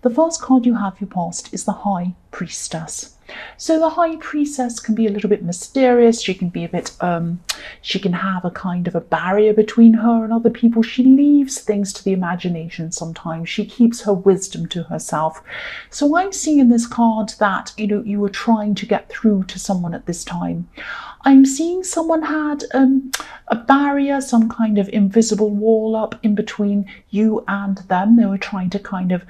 The first card you have, your past, is the High Priestess. So the High Priestess can be a little bit mysterious. She can be a bit, she can have a kind of a barrier between her and other people. She leaves things to the imagination sometimes. She keeps her wisdom to herself. So I'm seeing in this card that, you were trying to get through to someone at this time. I'm seeing someone had a barrier, some kind of invisible wall up in between you and them. They were trying to kind of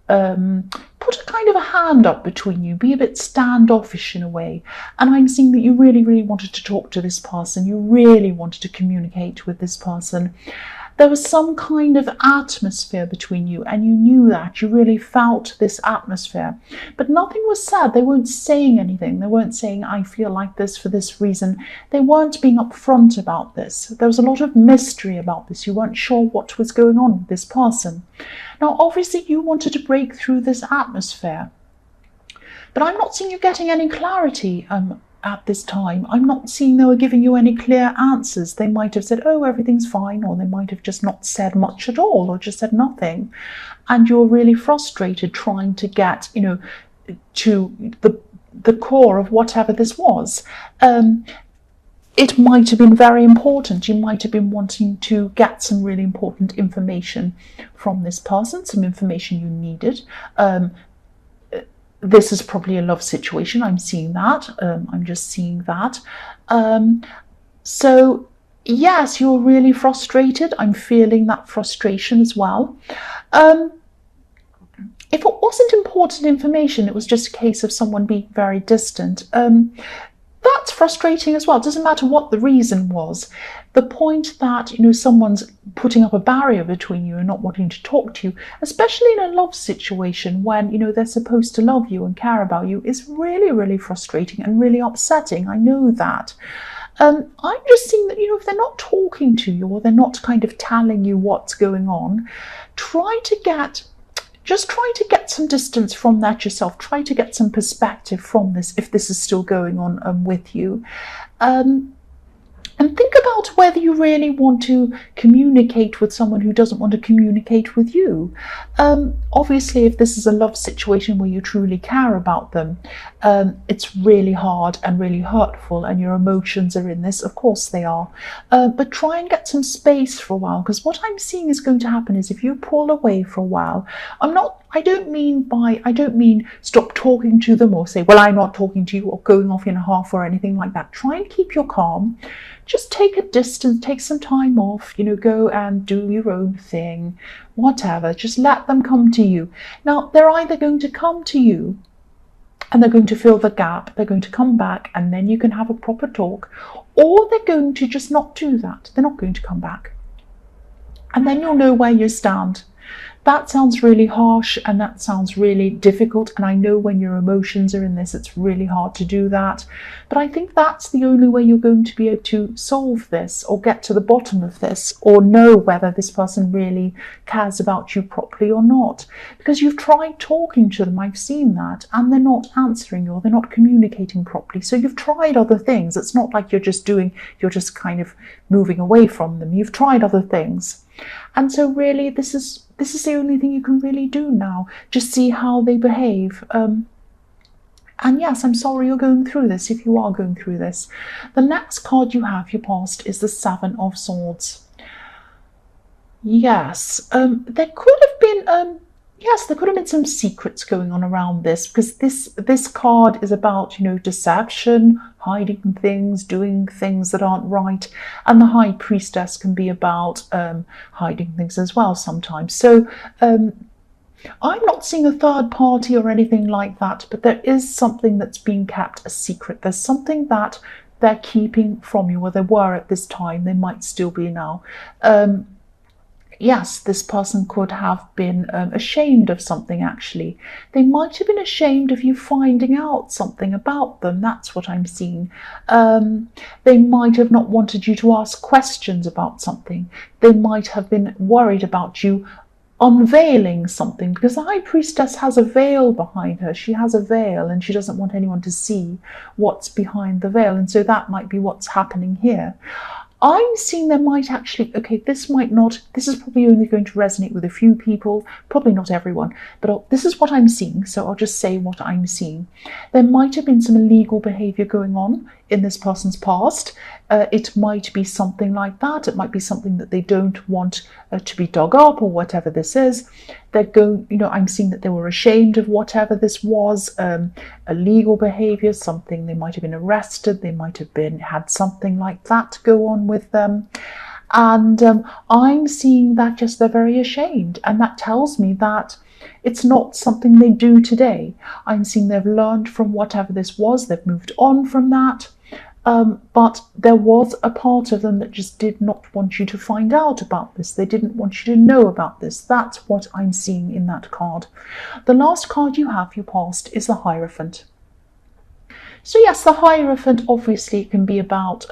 put a kind of a hand up between you, be a bit standoffish in a way. And I'm seeing that you really, really wanted to talk to this person. You really wanted to communicate with this person. There was some kind of atmosphere between you, and you knew that. You really felt this atmosphere. But nothing was said. They weren't saying anything. They weren't saying, I feel like this for this reason. They weren't being upfront about this. There was a lot of mystery about this. You weren't sure what was going on with this person. Now, obviously, you wanted to break through this atmosphere. But I'm not seeing you getting any clarity at this time. I'm not seeing they were giving you any clear answers. They might have said, oh, everything's fine, or they might have just not said much at all, or just said nothing. And you're really frustrated trying to get, to the core of whatever this was. It might have been very important. You might have been wanting to get some really important information from this person, some information you needed. This is probably a love situation. I'm seeing that. I'm just seeing that. So, yes, you're really frustrated. I'm feeling that frustration as well. If it wasn't important information, it was just a case of someone being very distant. That's frustrating as well. It doesn't matter what the reason was. The point that, someone's putting up a barrier between you and not wanting to talk to you, especially in a love situation when, they're supposed to love you and care about you, is really, really frustrating and really upsetting. I know that. I'm just seeing that, if they're not talking to you or they're not kind of telling you what's going on, try to get some distance from that yourself. Try to get some perspective from this if this is still going on with you. And think about whether you really want to communicate with someone who doesn't want to communicate with you. Obviously, if this is a love situation where you truly care about them, it's really hard and really hurtful, and your emotions are in this. Of course they are. But try and get some space for a while, because what I'm seeing is going to happen is if you pull away for a while, I don't mean stop talking to them or say, well, I'm not talking to you, or going off in a half or anything like that. Try and keep your calm. Just take a distance, take some time off, go and do your own thing, whatever. Just let them come to you. Now, they're either going to come to you and they're going to fill the gap, they're going to come back, and then you can have a proper talk, or they're going to just not do that. They're not going to come back. And then you'll know where you stand. That sounds really harsh and that sounds really difficult, and I know when your emotions are in this, it's really hard to do that. But I think that's the only way you're going to be able to solve this, or get to the bottom of this, or know whether this person really cares about you properly or not. Because you've tried talking to them, I've seen that, and they're not answering you, or they're not communicating properly. So you've tried other things. It's not like you're just kind of moving away from them. You've tried other things. And so really this is the only thing you can really do now. Just see how they behave. And yes, I'm sorry you're going through this, if you are going through this. The next card you have, your past, is the Seven of Swords. Yes, there could have been some secrets going on around this, because this card is about, deception, hiding things, doing things that aren't right, and the High Priestess can be about hiding things as well sometimes. So I'm not seeing a third party or anything like that, but there is something that's being kept a secret. There's something that they're keeping from you, or they were at this time, they might still be now. Yes, this person could have been ashamed of something, actually. They might have been ashamed of you finding out something about them. That's what I'm seeing. They might have not wanted you to ask questions about something. They might have been worried about you unveiling something, because the High Priestess has a veil behind her. She has a veil and she doesn't want anyone to see what's behind the veil. And so that might be what's happening here. I'm seeing there might actually, okay, this might not, this is probably only going to resonate with a few people, probably not everyone, but this is what I'm seeing, so I'll just say what I'm seeing. There might have been some illegal behaviour going on in this person's past. It might be something like that. It might be something that they don't want to be dug up or whatever this is. I'm seeing that they were ashamed of whatever this was, illegal behaviour, something, they might have been arrested, they might have had something like that go on with them. And I'm seeing that just they're very ashamed, and that tells me that it's not something they do today. I'm seeing they've learned from whatever this was, they've moved on from that. But there was a part of them that just did not want you to find out about this. They didn't want you to know about this. That's what I'm seeing in that card. The last card you have, you passed, is the Hierophant. So yes, the Hierophant, obviously it can be about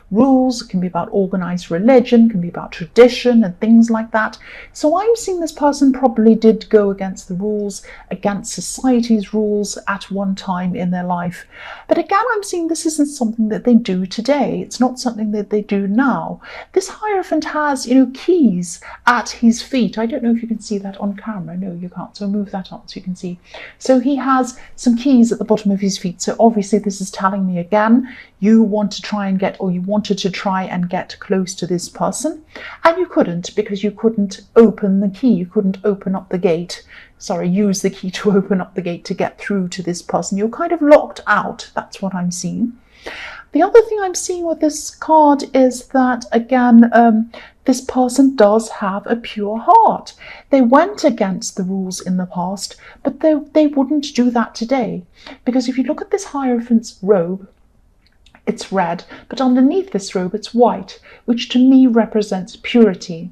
rules, it can be about organised religion, it can be about tradition and things like that. So I'm seeing this person probably did go against the rules, against society's rules at one time in their life. But again, I'm seeing this isn't something that they do today. It's not something that they do now. This Hierophant has, keys at his feet. I don't know if you can see that on camera. No, you can't. So I'll move that up so you can see. So he has some keys at the bottom of his feet. So obviously this is telling me again, you wanted to try and get close to this person, and you couldn't, because you couldn't open the key, you couldn't open up the gate. Use the key to open up the gate to get through to this person. You're kind of locked out. That's what I'm seeing. The other thing I'm seeing with this card is that, again, this person does have a pure heart. They went against the rules in the past, but they wouldn't do that today. Because if you look at this Hierophant's robe, it's red, but underneath this robe it's white, which to me represents purity.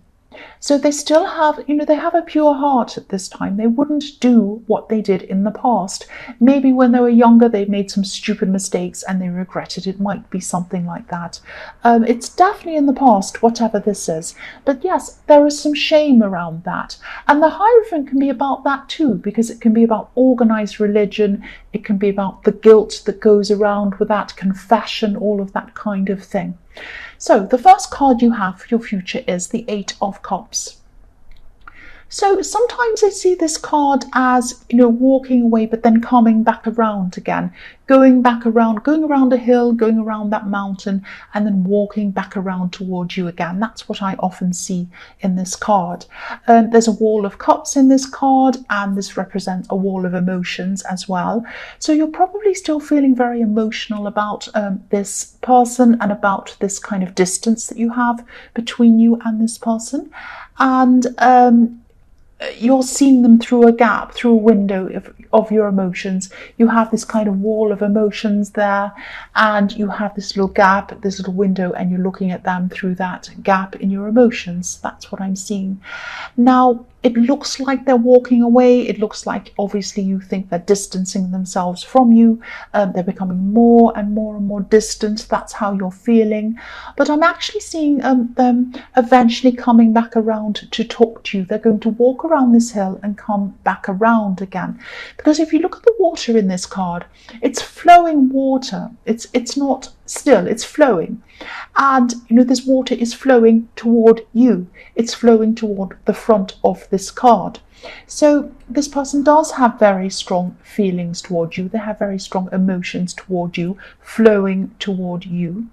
So they still have, they have a pure heart at this time. They wouldn't do what they did in the past. Maybe when they were younger, they made some stupid mistakes and they regretted. It might be something like that. It's definitely in the past, whatever this is. But yes, there is some shame around that. And the Hierophant can be about that too, because it can be about organised religion. It can be about the guilt that goes around with that, confession, all of that kind of thing. So the first card you have for your future is the Eight of Cups. So sometimes I see this card as, walking away, but then coming back around again, going around a hill, going around that mountain, and then walking back around towards you again. That's what I often see in this card. There's a wall of cups in this card, and this represents a wall of emotions as well. So you're probably still feeling very emotional about this person and about this kind of distance that you have between you and this person. And you're seeing them through a gap, through a window of your emotions. You have this kind of wall of emotions there, and you have this little gap, this little window, and you're looking at them through that gap in your emotions. That's what I'm seeing. Now, it looks like they're walking away. It looks like, obviously, you think they're distancing themselves from you. They're becoming more and more and more distant. That's how you're feeling. But I'm actually seeing them eventually coming back around to talk to you. They're going to walk around this hill and come back around again. Because if you look at the water in this card, it's flowing water. It's not still, it's flowing. And this water is flowing toward you. It's flowing toward the front of this card. So this person does have very strong feelings toward you. They have very strong emotions toward you, flowing toward you.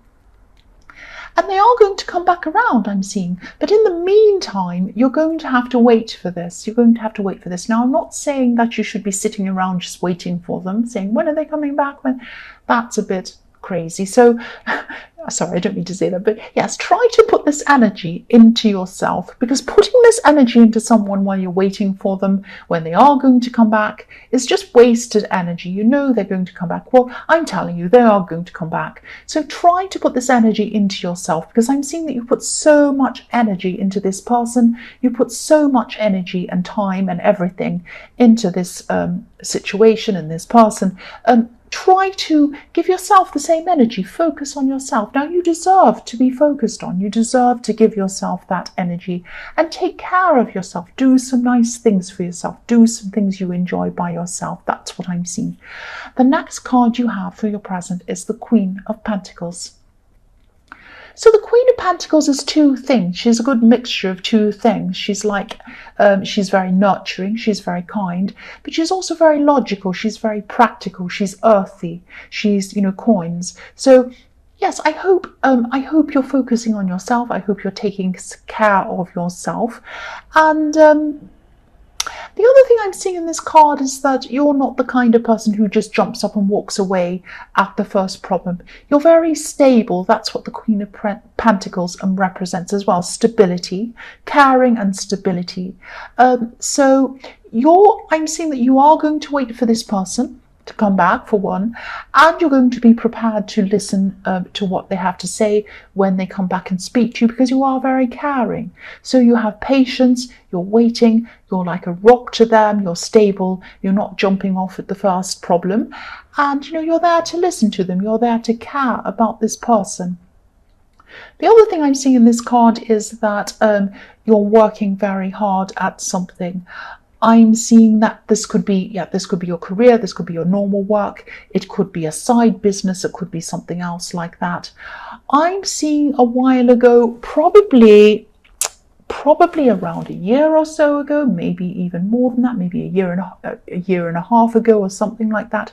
And they are going to come back around, I'm seeing. But in the meantime, you're going to have to wait for this. You're going to have to wait for this. Now, I'm not saying that you should be sitting around just waiting for them, saying, when are they coming back? That's a bit crazy. So, sorry, I don't mean to say that, but yes, try to put this energy into yourself, because putting this energy into someone while you're waiting for them, when they are going to come back, is just wasted energy. They're going to come back. Well, I'm telling you, they are going to come back. So try to put this energy into yourself, because I'm seeing that you put so much energy into this person. You put so much energy and time and everything into this situation and this person. Try to give yourself the same energy. Focus on yourself. Now, you deserve to be focused on. You deserve to give yourself that energy and take care of yourself. Do some nice things for yourself. Do some things you enjoy by yourself. That's what I'm seeing. The next card you have for your present is the Queen of Pentacles. So the Queen of Pentacles is two things. She's a good mixture of two things. She's like, she's very nurturing, she's very kind, but she's also very logical, she's very practical, she's earthy, she's, coins. So yes, I hope you're focusing on yourself. I hope you're taking care of yourself. And the other thing I'm seeing in this card is that you're not the kind of person who just jumps up and walks away at the first problem. You're very stable. That's what the Queen of Pentacles represents as well. Stability, caring and stability. So I'm seeing that you are going to wait for this person to come back, for one, and you're going to be prepared to listen to what they have to say when they come back and speak to you, because you are very caring. So you have patience, you're waiting, you're like a rock to them, you're stable, you're not jumping off at the first problem, and you're there to listen to them, you're there to care about this person. The other thing I'm seeing in this card is that you're working very hard at something. I'm seeing that this could be your career, this could be your normal work, it could be a side business, it could be something else like that. I'm seeing a while ago, probably around a year or so ago, maybe even more than that, maybe a year and a half ago or something like that,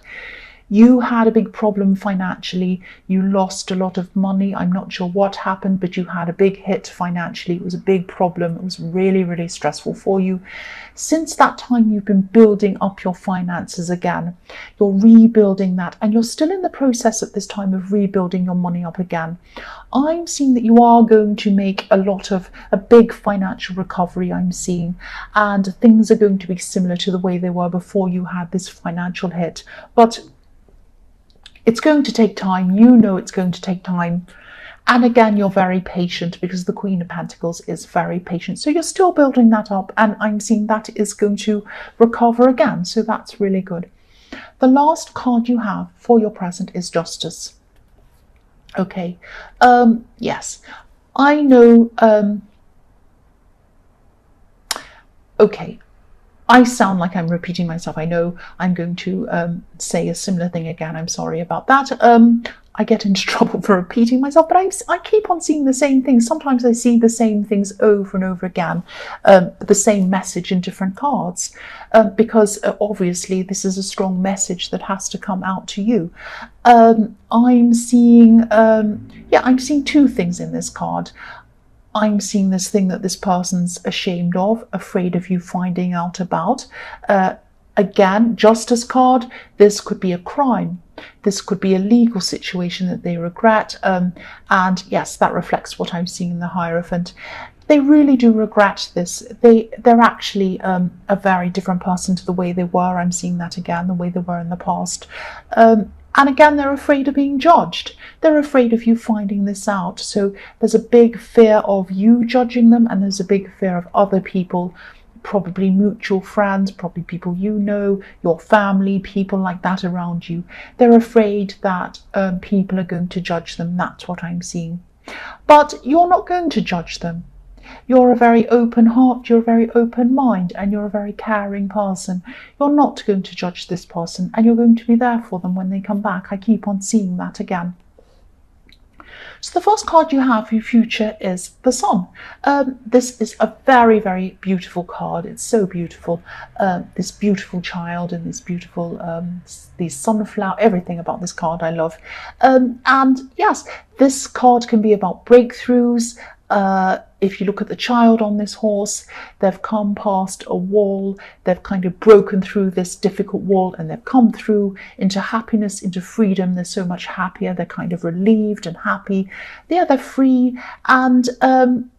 you had a big problem financially. You lost a lot of money. I'm not sure what happened, but you had a big hit financially. It was a big problem. It was really, really stressful for you. Since that time, you've been building up your finances again. You're rebuilding that, and you're still in the process at this time of rebuilding your money up again. I'm seeing that you are going to make a big financial recovery, I'm seeing, and things are going to be similar to the way they were before you had this financial hit. But it's going to take time. It's going to take time. And again, you're very patient, because the Queen of Pentacles is very patient. So you're still building that up, and I'm seeing that is going to recover again. So that's really good. The last card you have for your present is Justice. Okay. Yes, I know. Okay. I sound like I'm repeating myself. I know I'm going to say a similar thing again. I'm sorry about that. I get into trouble for repeating myself, but I keep on seeing the same things. Sometimes I see the same things over and over again, the same message in different cards, because obviously this is a strong message that has to come out to you. I'm seeing two things in this card. I'm seeing this thing that this person's ashamed of, afraid of you finding out about. Again, Justice card, this could be a crime. This could be a legal situation that they regret. And yes, that reflects what I'm seeing in the Hierophant. They really do regret this. They're actually a very different person to the way they were. I'm seeing that again, the way they were in the past. And again, they're afraid of being judged. They're afraid of you finding this out. So there's a big fear of you judging them, and there's a big fear of other people, probably mutual friends, probably people your family, people like that around you. They're afraid that people are going to judge them. That's what I'm seeing. But you're not going to judge them. You're a very open heart, you're a very open mind, and you're a very caring person. You're not going to judge this person, and you're going to be there for them when they come back. I keep on seeing that again. So the first card you have for your future is the Sun. This is a very, very beautiful card. It's so beautiful. This beautiful child and this beautiful, these sunflower, everything about this card I love. And yes, this card can be about breakthroughs. If you look at the child on this horse, they've come past a wall, they've kind of broken through this difficult wall, and they've come through into happiness, into freedom. They're so much happier, they're kind of relieved and happy. Yeah, they're free, and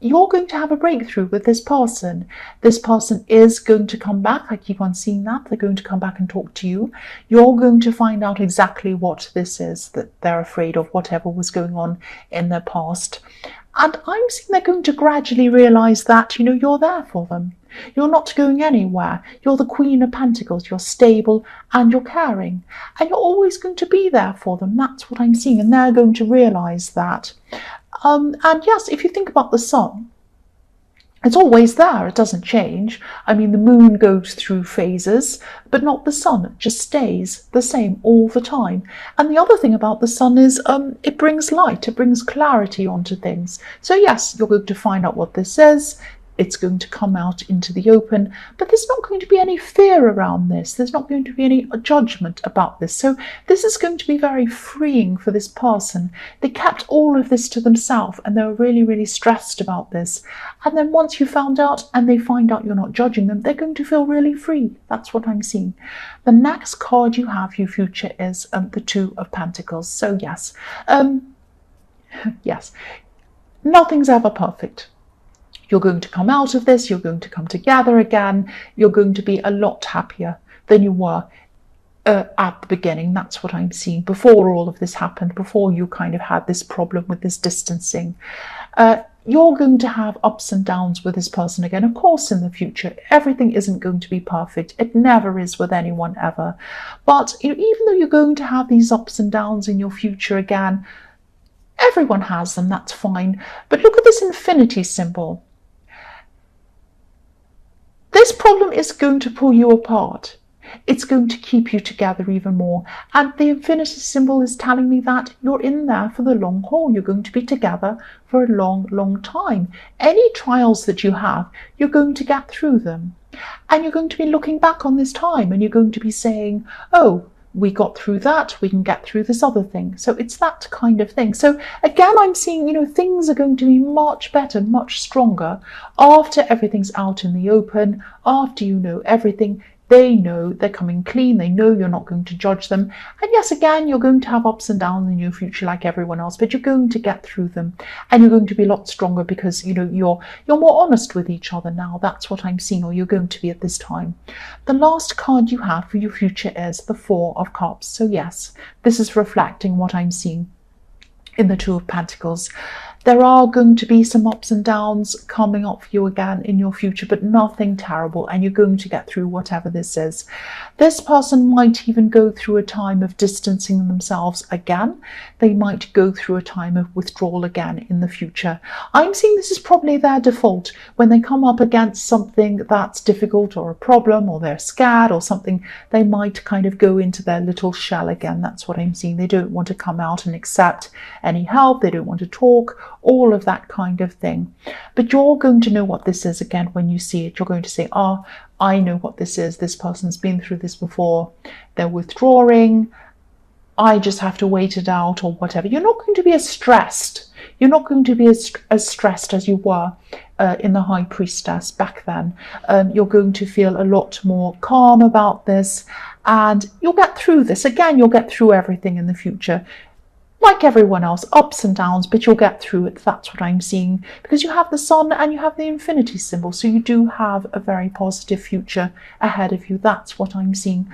you're going to have a breakthrough with this person. This person is going to come back. I keep on seeing that. They're going to come back and talk to you. You're going to find out exactly what this is that they're afraid of, whatever was going on in their past. And I'm seeing they're going to gradually realise that, you're there for them. You're not going anywhere. You're the Queen of Pentacles. You're stable and you're caring. And you're always going to be there for them. That's what I'm seeing. And they're going to realise that. And yes, if you think about the Sun, It's always there, it doesn't change. I mean, the moon goes through phases, but not the sun. It just stays the same all the time. And the other thing about the sun is it brings light, it brings clarity onto things. So yes, you're going to find out what this is. It's going to come out into the open, but there's not going to be any fear around this. There's not going to be any judgment about this. So this is going to be very freeing for this person. They kept all of this to themselves and they were really, really stressed about this. And then once you found out and they find out you're not judging them, they're going to feel really free. That's what I'm seeing. The next card you have for your future is the Two of Pentacles. So yes, yes, nothing's ever perfect. You're going to come out of this, you're going to come together again, you're going to be a lot happier than you were at the beginning. That's what I'm seeing before all of this happened, before you kind of had this problem with this distancing. You're going to have ups and downs with this person again. Of course, in the future, everything isn't going to be perfect. It never is with anyone ever. But even though you're going to have these ups and downs in your future again, everyone has them, that's fine. But look at this infinity symbol. This problem is going to pull you apart. It's going to keep you together even more. And the infinity symbol is telling me that you're in there for the long haul. You're going to be together for a long, long time. Any trials that you have, you're going to get through them. And you're going to be looking back on this time and you're going to be saying, oh, we got through that, we can get through this other thing. So it's that kind of thing. So again, I'm seeing, things are going to be much better, much stronger after everything's out in the open, after you know everything. They know they're coming clean. They know you're not going to judge them. And yes, again, you're going to have ups and downs in your future like everyone else, but you're going to get through them and you're going to be a lot stronger because, you're more honest with each other now. That's what I'm seeing, or you're going to be at this time. The last card you have for your future is the Four of Cups. So yes, this is reflecting what I'm seeing in the Two of Pentacles. There are going to be some ups and downs coming up for you again in your future, but nothing terrible, and you're going to get through whatever this is. This person might even go through a time of distancing themselves again. They might go through a time of withdrawal again in the future. I'm seeing this is probably their default. When they come up against something that's difficult or a problem, or they're scared or something, they might kind of go into their little shell again. That's what I'm seeing. They don't want to come out and accept any help. They don't want to talk, all of that kind of thing. But you're going to know what this is again when you see it. You're going to say, I know what this is. This person's been through this before. They're withdrawing. I just have to wait it out or whatever. You're not going to be as stressed. You're not going to be as stressed as you were in the High Priestess back then. You're going to feel a lot more calm about this and you'll get through this. Again, you'll get through everything in the future. Like everyone else, ups and downs, but you'll get through it. That's what I'm seeing, because you have the sun and you have the infinity symbol. So you do have a very positive future ahead of you. That's what I'm seeing.